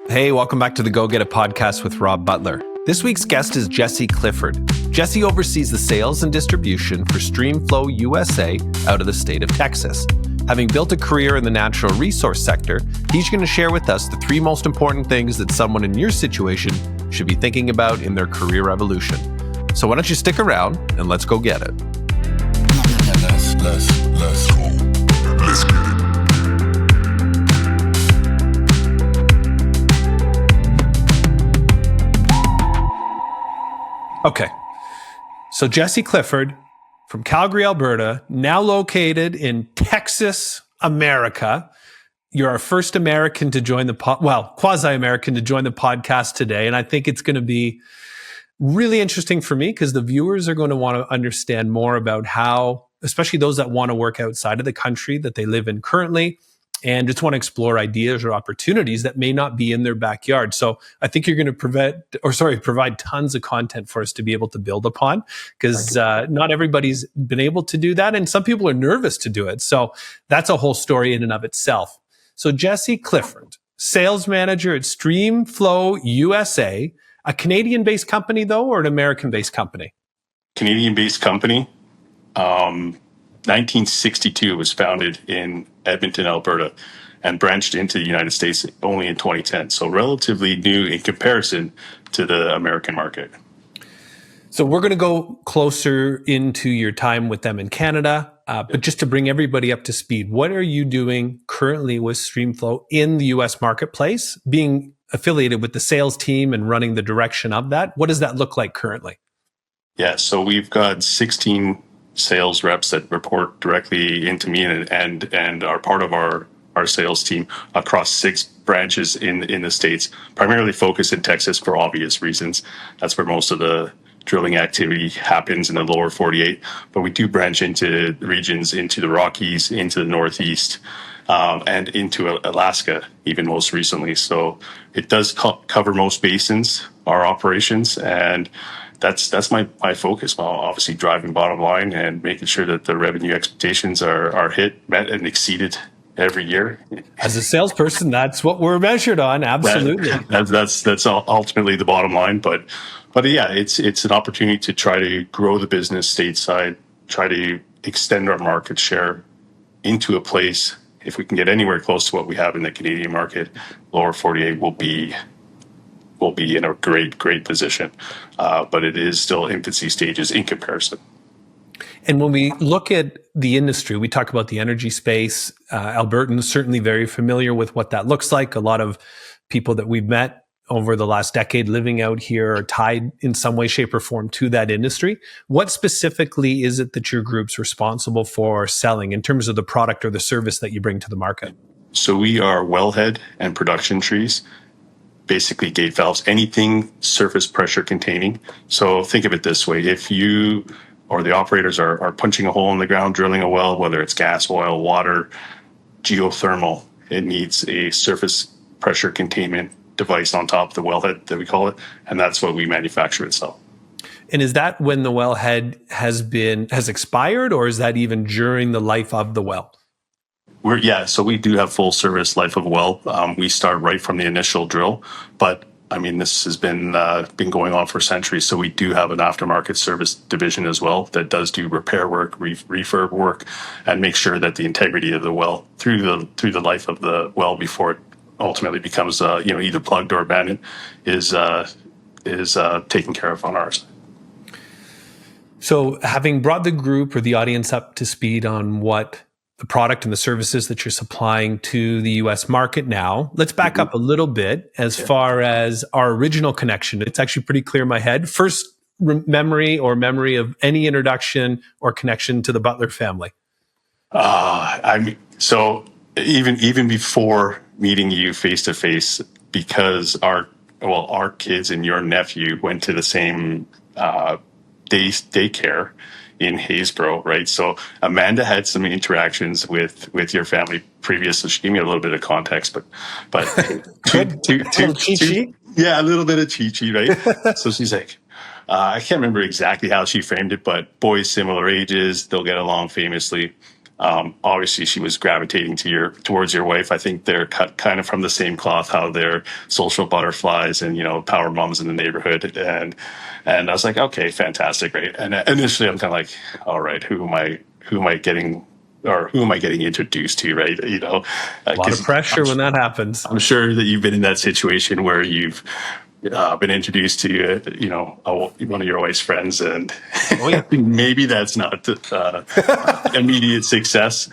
Hey, welcome back to the Go Get It podcast with Rob Butler. This week's guest is Jesse Clifford. Jesse oversees the sales and distribution for Stream-Flo USA out of the state of Texas. Having built a career in the natural resource sector, he's going to share with us the three most important things that someone in your situation should be thinking about in their career evolution. So why don't you stick around and let's go get it. Let's go. Let's get it. Okay, so Jesse Clifford from Calgary, Alberta, now located in Texas, America. You're our first American to join the quasi-American to join the podcast today. And I think it's going to be really interesting for me because the viewers are going to want to understand more about how, especially those that want to work outside of the country that they live in currently, and just want to explore ideas or opportunities that may not be in their backyard. So I think you're going to provide tons of content for us to be able to build upon, because not everybody's been able to do that, and some people are nervous to do it. So that's a whole story in and of itself. So Jesse Clifford, sales manager at Stream-Flo USA, a Canadian-based company though, or an American-based company? Canadian-based company. 1962 was founded in Edmonton, Alberta, and branched into the United States only in 2010. So relatively new in comparison to the American market. So we're going to go closer into your time with them in Canada. But just to bring everybody up to speed, what are you doing currently with Stream-Flo in the US marketplace, being affiliated with the sales team and running the direction of that? What does that look like currently? Yeah, so we've got 16 sales reps that report directly into me and are part of our sales team across 6 branches in the States, primarily focused in Texas for obvious reasons. That's where most of the drilling activity happens in the lower 48. But we do branch into regions, into the Rockies, into the Northeast, and into Alaska, even most recently. So it does cover most basins, our operations, and that's my focus, while obviously driving bottom line and making sure that the revenue expectations are hit, met, and exceeded every year. As a salesperson, that's what we're measured on. Absolutely. That's ultimately the bottom line. But yeah, it's an opportunity to try to grow the business stateside, try to extend our market share into a place. If we can get anywhere close to what we have in the Canadian market, lower 48 will be in a great position. But it is still infancy stages in comparison. And when we look at the industry, we talk about the energy space. Albertans certainly very familiar with what that looks like. A lot of people that we've met over the last decade living out here are tied in some way, shape, or form to that industry. What specifically is it that your group's responsible for selling in terms of the product or the service that you bring to the market? So we are wellhead and production trees. Basically gate valves, anything surface pressure containing. So think of it this way. If you or the operators are punching a hole in the ground, drilling a well, whether it's gas, oil, water, geothermal, it needs a surface pressure containment device on top of the wellhead that we call it. And that's what we manufacture and sell. And is that when the wellhead has expired, or is that even during the life of the well? So we do have full service life of well. We start right from the initial drill, but I mean, this has been going on for centuries. So we do have an aftermarket service division as well that does do repair work, refurb work, and make sure that the integrity of the well through the life of the well before it ultimately becomes either plugged or abandoned is taken care of on ours. So having brought the group or the audience up to speed on what the product and the services that you're supplying to the US market now, let's back up a little bit as far as our original connection. It's actually pretty clear in my head. First memory of any introduction or connection to the Butler family. So even before meeting you face to face, because our kids and your nephew went to the same daycare in Haysboro, right? So Amanda had some interactions with your family previous, so she gave me a little bit of context, but a little cheat sheet? Yeah, a little bit of cheat sheet, right? So she's like, I can't remember exactly how she framed it, but boys similar ages, they'll get along famously. Obviously, she was gravitating towards your wife. I think they're cut kind of from the same cloth, how they're social butterflies and, power moms in the neighborhood. And I was like, okay, fantastic, right? And initially, I'm kind of like, all right, who am I getting introduced to, right? A lot of pressure when that happens. I'm sure that you've been in that situation where you've been introduced to, one of your wife's friends, and maybe that's not immediate success.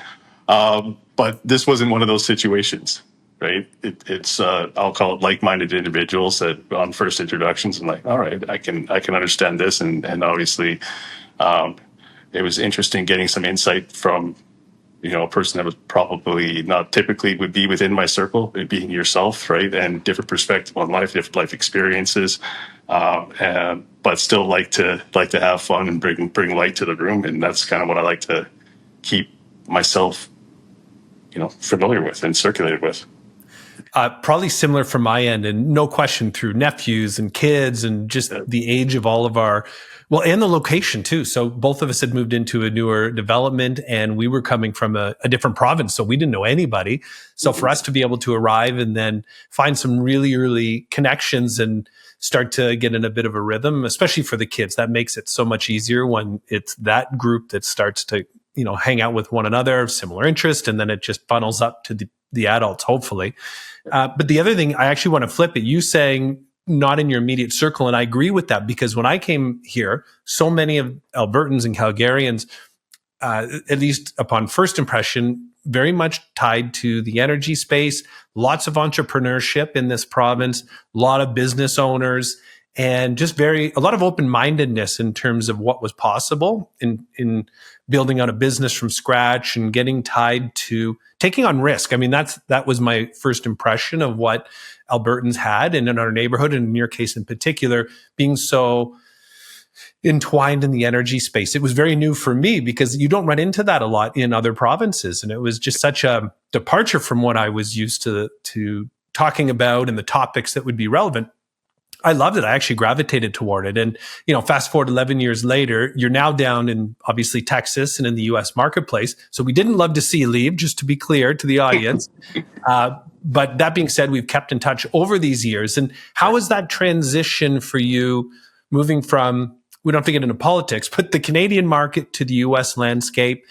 But this wasn't one of those situations, right? It's I'll call it like-minded individuals that on first introductions, I'm like, all right, I can understand this, and obviously, it was interesting getting some insight from a person that was probably not typically would be within my circle, it being yourself, right? And different perspective on life, different life experiences, but still like to have fun and bring light to the room. And that's kind of what I like to keep myself, familiar with and circulated with. Probably similar from my end, and no question through nephews and kids and just the age of all of our, and the location too. So both of us had moved into a newer development, and we were coming from a different province, so we didn't know anybody. So for us to be able to arrive and then find some really early connections and start to get in a bit of a rhythm, especially for the kids, that makes it so much easier when it's that group that starts to hang out with one another, similar interest, and then it just funnels up to the adults, hopefully. But the other thing, I actually want to flip it. You saying not in your immediate circle, and I agree with that, because when I came here, so many of Albertans and Calgarians, at least upon first impression, very much tied to the energy space, lots of entrepreneurship in this province, a lot of business owners, and just a lot of open-mindedness in terms of what was possible in building out a business from scratch and getting tied to taking on risk. I mean, that was my first impression of what Albertans had, and in our neighborhood, and in your case in particular, being so entwined in the energy space. It was very new for me because you don't run into that a lot in other provinces. And it was just such a departure from what I was used to talking about and the topics that would be relevant. I loved it. I actually gravitated toward it. And, fast forward 11 years later, you're now down in obviously Texas and in the US marketplace. So we didn't love to see you leave, just to be clear to the audience. But that being said, we've kept in touch over these years. And how is that transition for you moving from, we don't have to get into politics, but the Canadian market to the US landscape?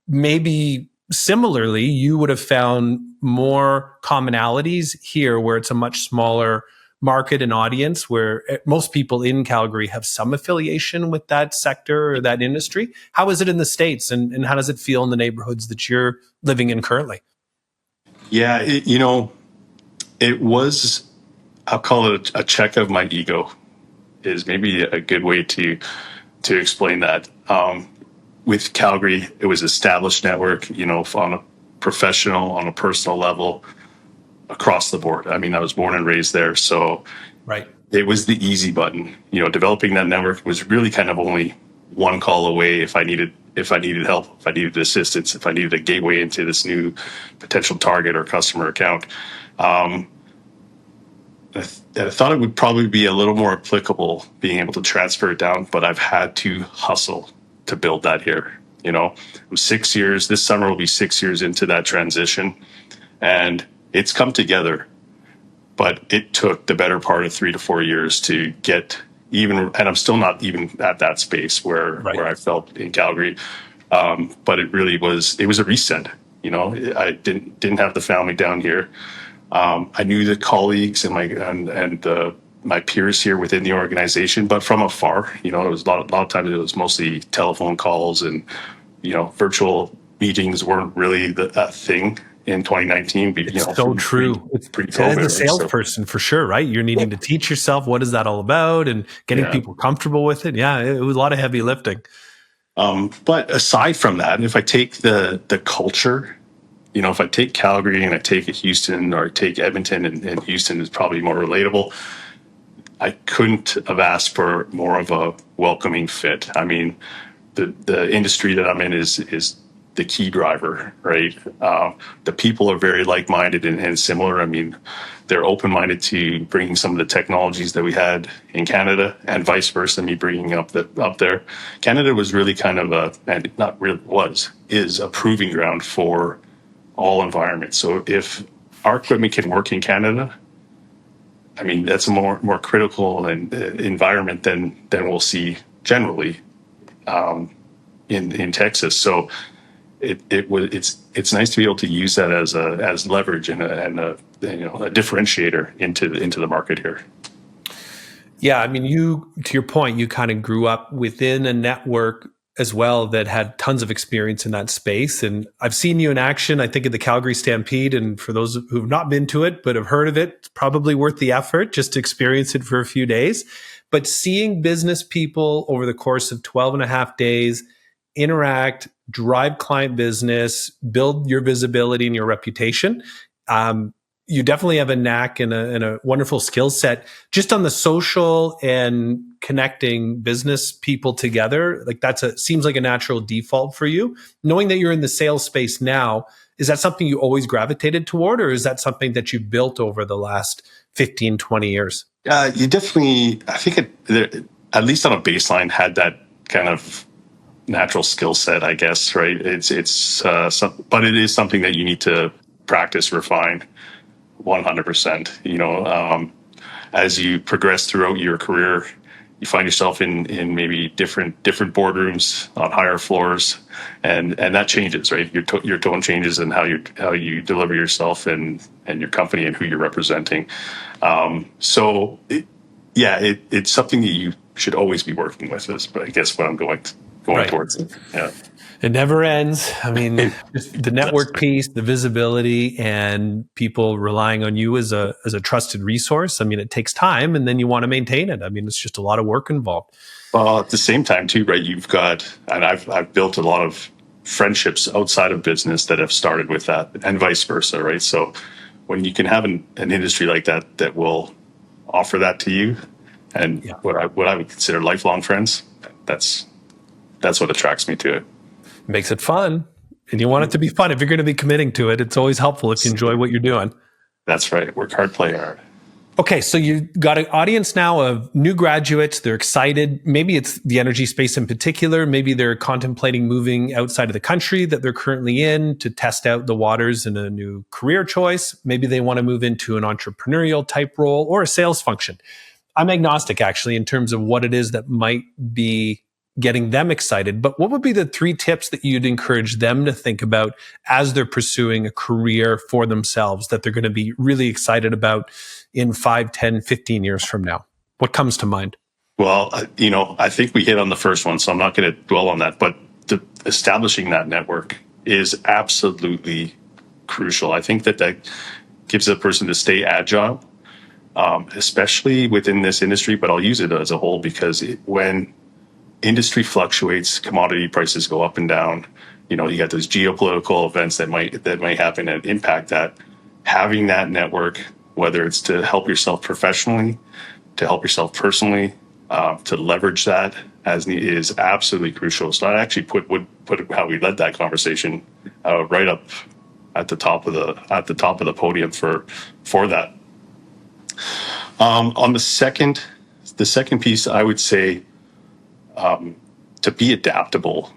Maybe similarly, you would have found more commonalities here where it's a much smaller market and audience, where most people in Calgary have some affiliation with that sector or that industry. How is it in the States, and how does it feel in the neighborhoods that you're living in currently? Yeah, it was, I'll call it a check of my ego, is maybe a good way to explain that. With Calgary, it was established network, on a professional, on a personal level, across the board. I mean, I was born and raised there, so right. It was the easy button. Developing that network was really kind of only one call away if I needed help, if I needed assistance, if I needed a gateway into this new potential target or customer account. I thought it would probably be a little more applicable being able to transfer it down, but I've had to hustle to build that here. It was 6 years. This summer will be 6 years into that transition, and it's come together, but it took the better part of 3 to 4 years to get even, and I'm still not even at that space where I felt in Calgary. But it was a reset. I didn't have the family down here. I knew the colleagues and my peers here within the organization, but from afar. It was a lot of times it was mostly telephone calls, and virtual meetings weren't really a thing in 2019. It's so true. It's pre-COVID, as a salesperson, for sure, right? You're needing to teach yourself what is that all about, and getting people comfortable with it. Yeah, it was a lot of heavy lifting. But aside from that, if I take the culture, if I take Calgary and I take Houston, or I take Edmonton, and Houston is probably more relatable, I couldn't have asked for more of a welcoming fit. I mean, the industry that I'm in is the key driver, right? The people are very like-minded and similar. I mean, they're open-minded to bringing some of the technologies that we had in Canada, and vice versa, me bringing up there. Canada was really kind of is a proving ground for all environments. So if our equipment can work in Canada, I mean, that's a more critical and environment than we'll see generally in Texas. So it's nice to be able to use that as leverage and a differentiator into the market here. Yeah, I mean, to your point, you kind of grew up within a network as well that had tons of experience in that space. And I've seen you in action, I think, at the Calgary Stampede. And for those who've not been to it, but have heard of it, it's probably worth the effort just to experience it for a few days. But seeing business people over the course of 12 and a half days interact, drive client business, build your visibility and your reputation, you definitely have a knack and a wonderful skill set just on the social and connecting business people together. Like seems like a natural default for you. Knowing that you're in the sales space now, is that something you always gravitated toward, or is that something that you built over the last 15, 20 years? You definitely, I think at least on a baseline, had that kind of natural skill set, I guess, right? But it is something that you need to practice, refine 100%. As you progress throughout your career, you find yourself in maybe different boardrooms on higher floors, and that changes, right? Your tone changes and how you deliver yourself and your company and who you're representing. It's something that you should always be working with. Is, I guess, what I'm going right towards. Yeah. It never ends. I mean, the network piece, the visibility, and people relying on you as a trusted resource. I mean, it takes time, and then you want to maintain it. I mean, it's just a lot of work involved. Well, at the same time, too, right? You've got, and I've built a lot of friendships outside of business that have started with that, and vice versa, right? So when you can have an industry like that will offer that to you, and what I would consider lifelong friends, that's what attracts me to it. Makes it fun, and you want it to be fun. If you're going to be committing to it, it's always helpful if you enjoy what you're doing. That's right. Work hard, play hard. Okay, so you got an audience now of new graduates. They're excited. Maybe it's the energy space in particular. Maybe they're contemplating moving outside of the country that they're currently in to test out the waters in a new career choice. Maybe they want to move into an entrepreneurial type role or a sales function. I'm agnostic, actually, in terms of what it is that might be getting them excited. But what would be the 3 tips that you'd encourage them to think about as they're pursuing a career for themselves that they're going to be really excited about in 5, 10, 15 years from now? What comes to mind? Well, I think we hit on the first one, so I'm not going to dwell on that. But establishing that network is absolutely crucial. I think that gives a person to stay agile, especially within this industry. But I'll use it as a whole, because when industry fluctuates, commodity prices go up and down. You got those geopolitical events that might happen and impact that. Having that network, whether it's to help yourself professionally, to help yourself personally, to leverage that as needed, is absolutely crucial. So I actually would put how we led that conversation right up at the top of the podium for that. On the second piece, I would say, to be adaptable,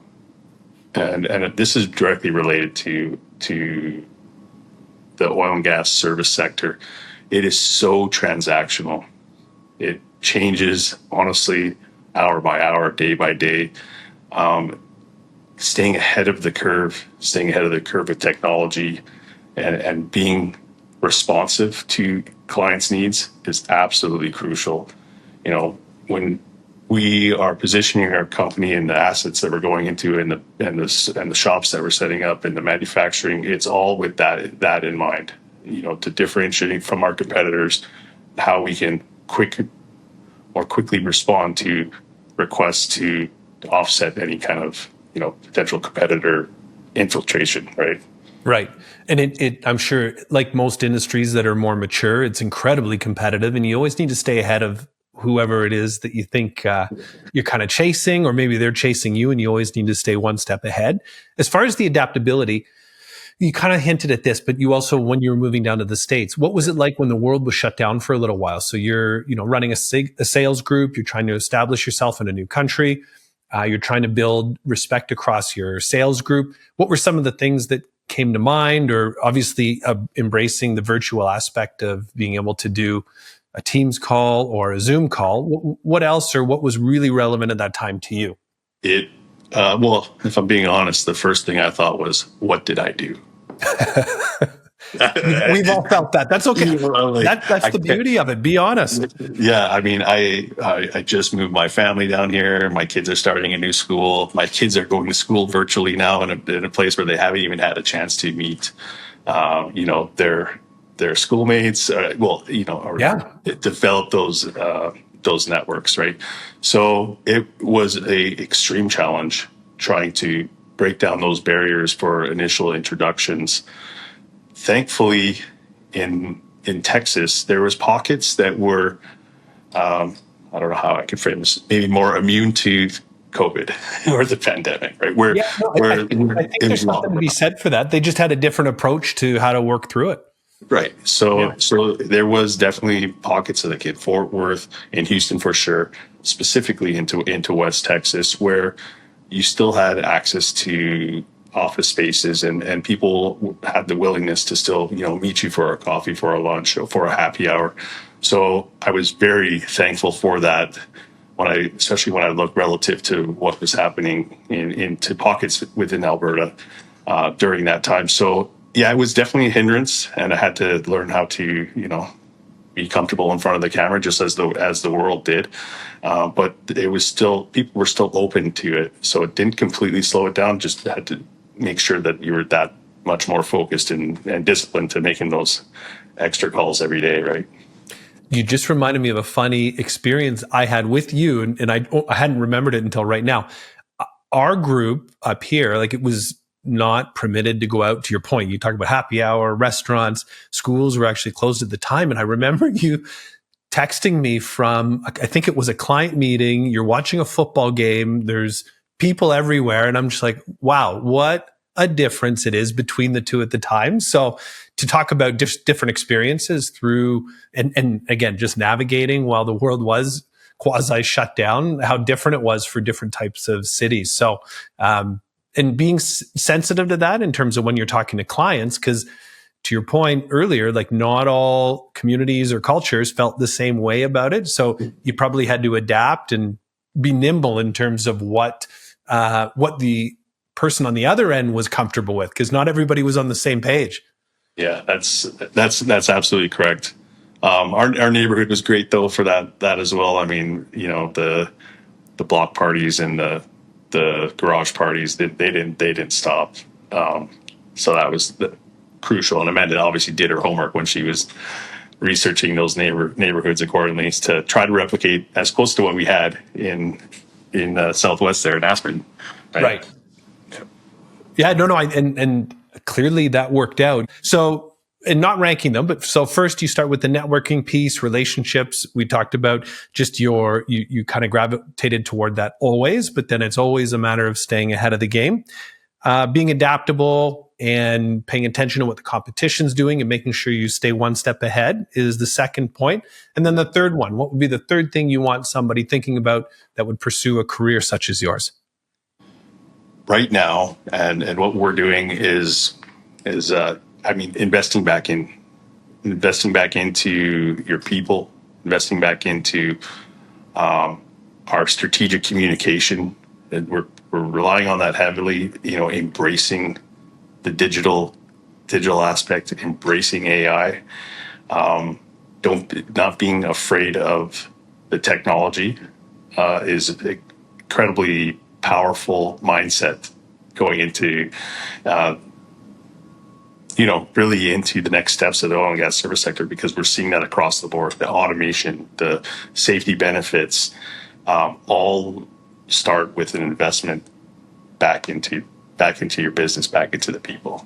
and this is directly related to the oil and gas service sector. It is so transactional. It changes, honestly, hour by hour, day by day. Staying ahead of the curve with technology, and being responsive to clients' needs is absolutely crucial. When we are positioning our company and the assets that we're going into and the shops that we're setting up and the manufacturing, it's all with that in mind, to differentiating from our competitors, how we can more quickly respond to requests to offset any kind of, potential competitor infiltration, right? Right. And I'm sure, like most industries that are more mature, it's incredibly competitive, and you always need to stay ahead of whoever it is that you think you're kind of chasing, or maybe they're chasing you, and you always need to stay one step ahead. As far as the adaptability, You kind of hinted at this, but you also, when you were moving down to the States, what was it like when the world was shut down for a little while? So you're, running a sales group, you're trying to establish yourself in a new country, you're trying to build respect across your sales group. What were some of the things that came to mind, or obviously embracing the virtual aspect of being able to do a Teams call or a Zoom call? What else, or what was really relevant at that time to you? Well, if I'm being honest, the first thing I thought was, what did I do? We've all felt that. That's okay. That's the beauty of it. Be honest. Yeah, I mean, I just moved my family down here. My kids are starting a new school. My kids are going to school virtually now in a place where they haven't even had a chance to meet, their schoolmates. Develop those networks, right? So it was a extreme challenge trying to break down those barriers for initial introductions. Thankfully, in Texas, there was pockets that were, I don't know how I can frame this, maybe more immune to COVID or the pandemic, right? I think there's something to be said for that. They just had a different approach to how to work through it. Right. So there was definitely pockets of in Fort Worth, in Houston for sure, specifically into West Texas, where you still had access to office spaces and people had the willingness to still, meet you for a coffee, for a lunch, or for a happy hour. So I was very thankful for that especially when I look relative to what was happening into pockets within Alberta during that time. So yeah, it was definitely a hindrance, and I had to learn how to, be comfortable in front of the camera, just as the world did. But it was people were still open to it, so it didn't completely slow it down. Just had to make sure that you were that much more focused and disciplined to making those extra calls every day, right? You just reminded me of a funny experience I had with you, and I hadn't remembered it until right now. Our group up here, it was not permitted to go out. To your point, you talk about happy hour, restaurants, schools were actually closed at the time. And I remember you texting me from, I think it was a client meeting. You're watching a football game. There's people everywhere. And I'm just like, wow, what a difference it is between the two at the time. So to talk about different experiences through, and again, just navigating while the world was quasi shut down, how different it was for different types of cities. So, and being sensitive to that in terms of when you're talking to clients, because to your point earlier, not all communities or cultures felt the same way about it. So you probably had to adapt and be nimble in terms of what the person on the other end was comfortable with, because not everybody was on the same page. Yeah, that's absolutely correct. Our neighborhood was great though for that as well. I mean, the block parties and the garage parties, they didn't stop. So that was crucial. And Amanda obviously did her homework when she was researching those neighborhoods accordingly to try to replicate as close to what we had in Southwest there in Aspen. Right. Yeah, no, and clearly that worked out. So, and not ranking them, but so first you start with the networking piece, relationships. We talked about just you kind of gravitated toward that always, but then it's always a matter of staying ahead of the game, being adaptable and paying attention to what the competition's doing and making sure you stay one step ahead is the second point. And then the third one, what would be the third thing you want somebody thinking about that would pursue a career such as yours? Right now, and what we're doing is investing back into your people, investing back into our strategic communication, and we're relying on that heavily. Embracing the digital aspect, embracing AI, not being afraid of the technology is incredibly powerful mindset going into really into the next steps of the oil and gas service sector, because we're seeing that across the board. The automation, the safety benefits, all start with an investment back into your business, back into the people.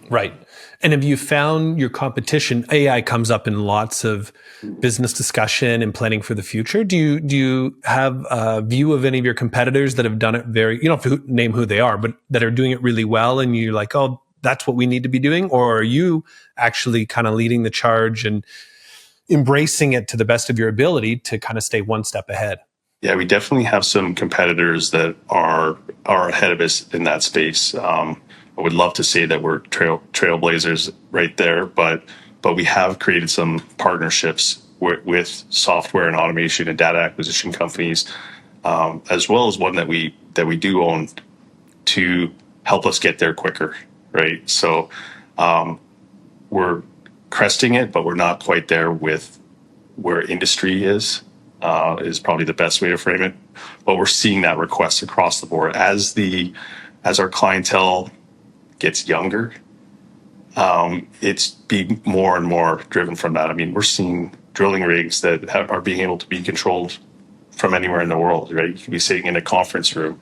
Right. And have you found your competition, AI comes up in lots of business discussion and planning for the future. Do you have a view of any of your competitors that have done it very, you don't have to name who they are, but that are doing it really well, and you're like, oh, that's what we need to be doing? Or are you actually kind of leading the charge and embracing it to the best of your ability to kind of stay one step ahead? Yeah, we definitely have some competitors that are ahead of us in that space. I would love to say that we're trailblazers right there, but we have created some partnerships with software and automation and data acquisition companies, as well as one that we do own to help us get there quicker, right? So we're cresting it, but we're not quite there with where industry is probably the best way to frame it. But we're seeing that request across the board as our clientele gets younger. It's being more and more driven from that. I mean, we're seeing drilling rigs that are being able to be controlled from anywhere in the world, right? You can be sitting in a conference room,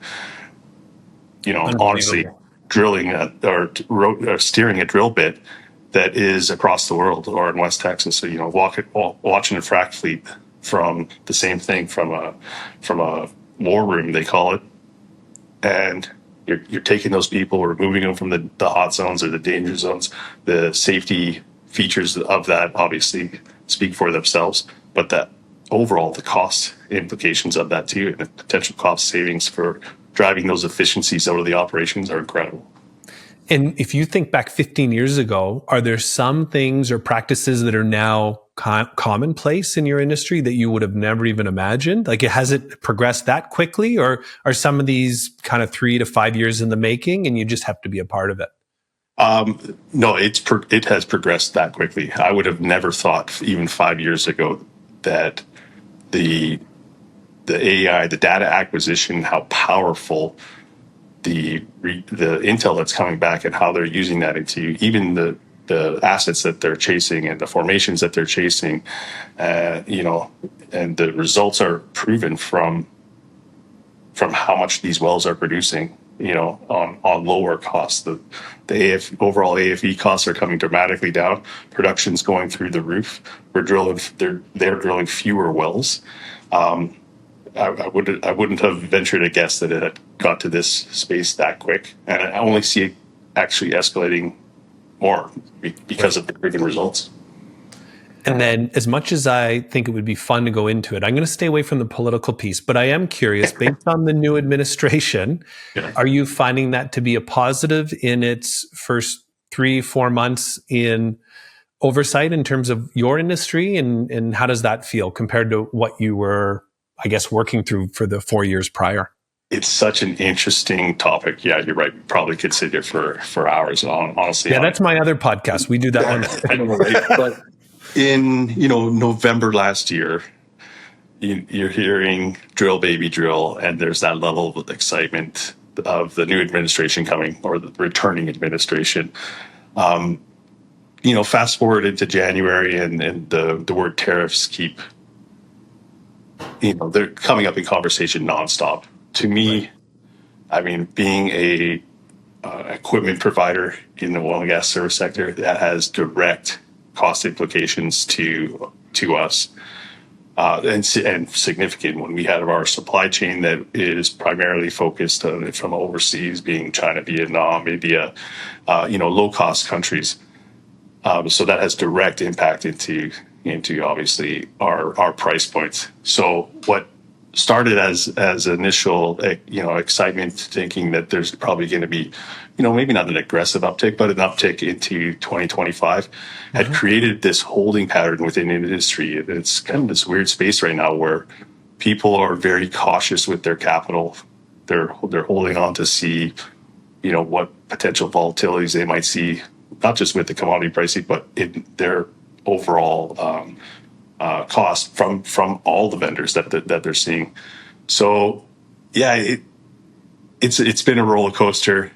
honestly, drilling or steering a drill bit that is across the world or in West Texas. So, watching a frac fleet from the same thing from a war room, they call it. And you're taking those people, removing them from the hot zones or the danger zones. The safety features of that obviously speak for themselves, but that overall, the cost implications of that too, and the potential cost savings for driving those efficiencies out of the operations are incredible. And if you think back 15 years ago, are there some things or practices that are now commonplace in your industry that you would have never even imagined? Like, has it progressed that quickly, or are some of these kind of 3 to 5 years in the making and you just have to be a part of it? No, it has progressed that quickly. I would have never thought even 5 years ago that the AI, the data acquisition, how powerful the intel that's coming back and how they're using that into even the assets that they're chasing and the formations that they're chasing, and the results are proven from how much these wells are producing, on lower costs. The overall AFE costs are coming dramatically down. Production's going through the roof. They're drilling fewer wells. I wouldn't have ventured to guess that it had got to this space that quick, and I only see it actually escalating more because of the proven results. And then, as much as I think it would be fun to go into it, I'm going to stay away from the political piece, but I am curious, based on the new administration, Are you finding that to be a positive in its first 3-4 months in oversight in terms of your industry? And how does that feel compared to what you were, I guess, working through for the 4 years prior? It's such an interesting topic. Yeah, you're right. We probably could sit here for hours, honestly. Yeah, that's my other podcast. We do that one. I know, right? But in November last year, you're hearing drill baby drill, and there's that level of excitement of the new administration coming, or the returning administration. Fast forward into January, and the word tariffs keep, they're coming up in conversation nonstop. To me, I mean, being a equipment provider in the oil and gas service sector, that has direct cost implications to us, and significant. When we have our supply chain that is primarily focused on from overseas, being China, Vietnam, India, low cost countries, so that has direct impact into obviously our price points. So what started as initial excitement, thinking that there's probably going to be maybe not an aggressive uptick, but an uptick into 2025, had created this holding pattern within the industry. It's kind of this weird space right now where people are very cautious with their capital. They're holding on to see what potential volatilities they might see, not just with the commodity pricing, but in their overall cost from all the vendors that they're seeing. So yeah, it's been a roller coaster.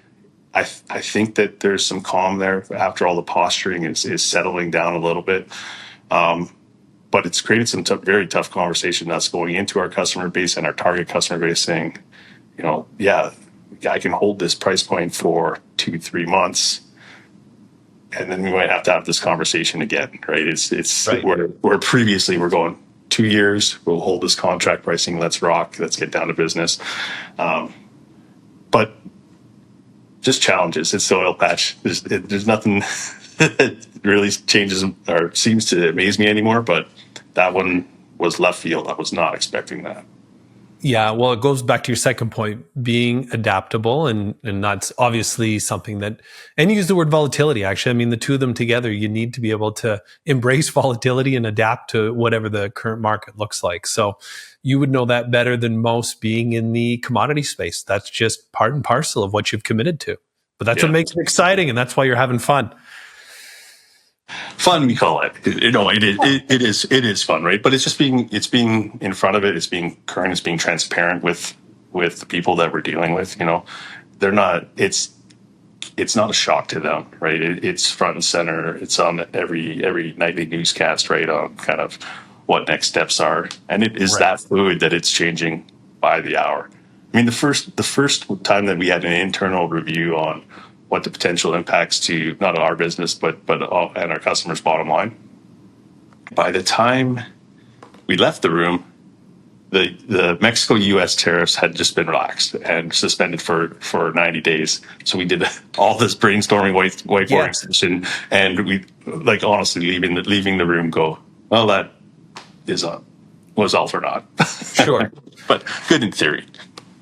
I think that there's some calm there after all the posturing is settling down a little bit, but it's created some very tough conversation that's going into our customer base and our target customer base, saying, I can hold this price point for 2-3 months, and then we might have to have this conversation again, right? It's right. Where previously we're going 2 years, we'll hold this contract pricing, let's rock, let's get down to business. But just challenges. It's the oil patch. There's nothing that really changes or seems to amaze me anymore. But that one was left field. I was not expecting that. Yeah, well, it goes back to your second point, being adaptable, and that's obviously something that, and you use the word volatility, actually. I mean, the two of them together, you need to be able to embrace volatility and adapt to whatever the current market looks like. So you would know that better than most, being in the commodity space. That's just part and parcel of what you've committed to. But that's what makes it exciting, and that's why you're having fun. Fun, we call it. It is fun, right? But it's being in front of it. It's being current. It's being transparent with the people that we're dealing with. They're not. It's not a shock to them, right? It's front and center. It's on every nightly newscast, right? On kind of what next steps are, and it is that fluid that it's changing by the hour. I mean, the first time that we had an internal review on what the potential impacts to not our business, but and our customers' bottom line. By the time we left the room, the Mexico-U.S. tariffs had just been relaxed and suspended for 90 days. So we did all this brainstorming, whiteboarding session, and we honestly leaving the room go, well, that was all for naught. Sure, but good in theory.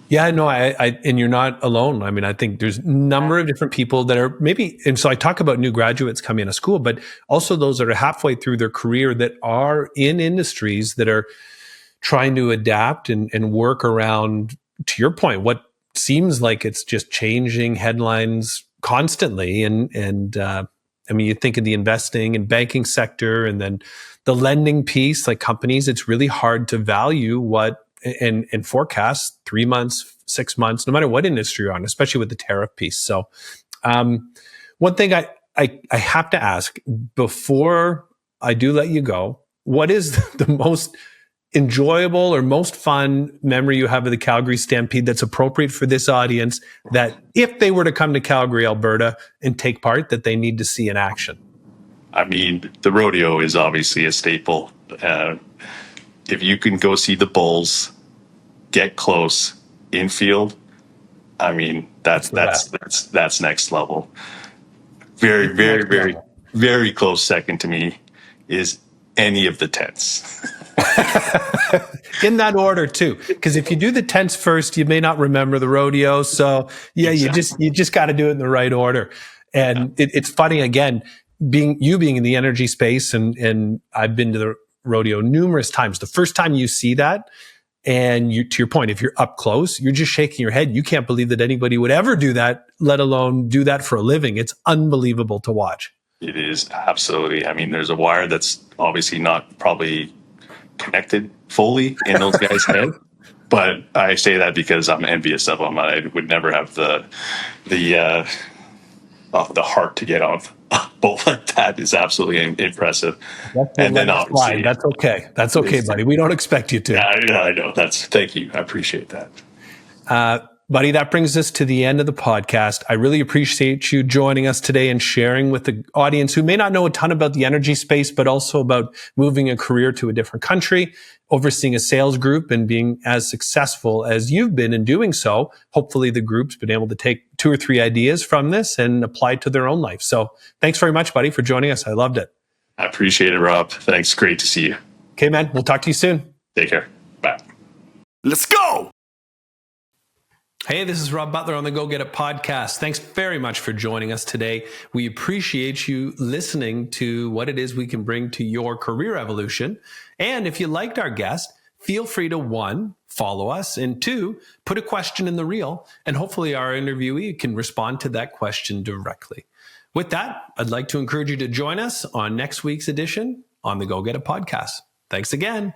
Yeah, no, I and you're not alone. I mean, I think there's a number of different people that are maybe, and so I talk about new graduates coming out of school, but also those that are halfway through their career that are in industries that are trying to adapt and work around, to your point, what seems like it's just changing headlines constantly. And I mean, you think of the investing and banking sector, and then the lending piece, like companies, it's really hard to value what and forecast 3 months, 6 months, no matter what industry you're on, especially with the tariff piece. So one thing I have to ask before I do let you go, what is the most enjoyable or most fun memory you have of the Calgary Stampede that's appropriate for this audience, that if they were to come to Calgary, Alberta and take part, that they need to see in action? I mean, the rodeo is obviously a staple. If you can go see the bulls, get close, infield, I mean, that's next level. Very close second to me is any of the tents. In that order too, because if you do the tents first, you may not remember the rodeo. So yeah, exactly. you just got to do it in the right order. And it's funny, again, being in the energy space, and I've been to the rodeo numerous times. The first time you see that, and to your point, if you're up close, you're just shaking your head. You can't believe that anybody would ever do that, let alone do that for a living. It's unbelievable to watch. It is, absolutely. I mean, there's a wire that's obviously not probably connected fully in those guys' head, but I say that because I'm envious of them. I would never have the heart to get on. But that is absolutely impressive. And then obviously, that's okay. That's okay, buddy. We don't expect you to. Yeah, I know. Thank you. I appreciate that. Buddy, that brings us to the end of the podcast. I really appreciate you joining us today and sharing with the audience who may not know a ton about the energy space, but also about moving a career to a different country, overseeing a sales group, and being as successful as you've been in doing so. Hopefully the group's been able to take 2 or 3 ideas from this and apply it to their own life. So thanks very much, buddy, for joining us. I loved it. I appreciate it, Rob. Thanks. Great to see you. Okay, man. We'll talk to you soon. Take care. Bye. Let's go. Hey, this is Rob Butler on the Go Get It podcast. Thanks very much for joining us today. We appreciate you listening to what it is we can bring to your career evolution. And if you liked our guest, feel free to 1, follow us, and 2, put a question in the reel, and hopefully our interviewee can respond to that question directly. With that, I'd like to encourage you to join us on next week's edition on the Go Get It podcast. Thanks again.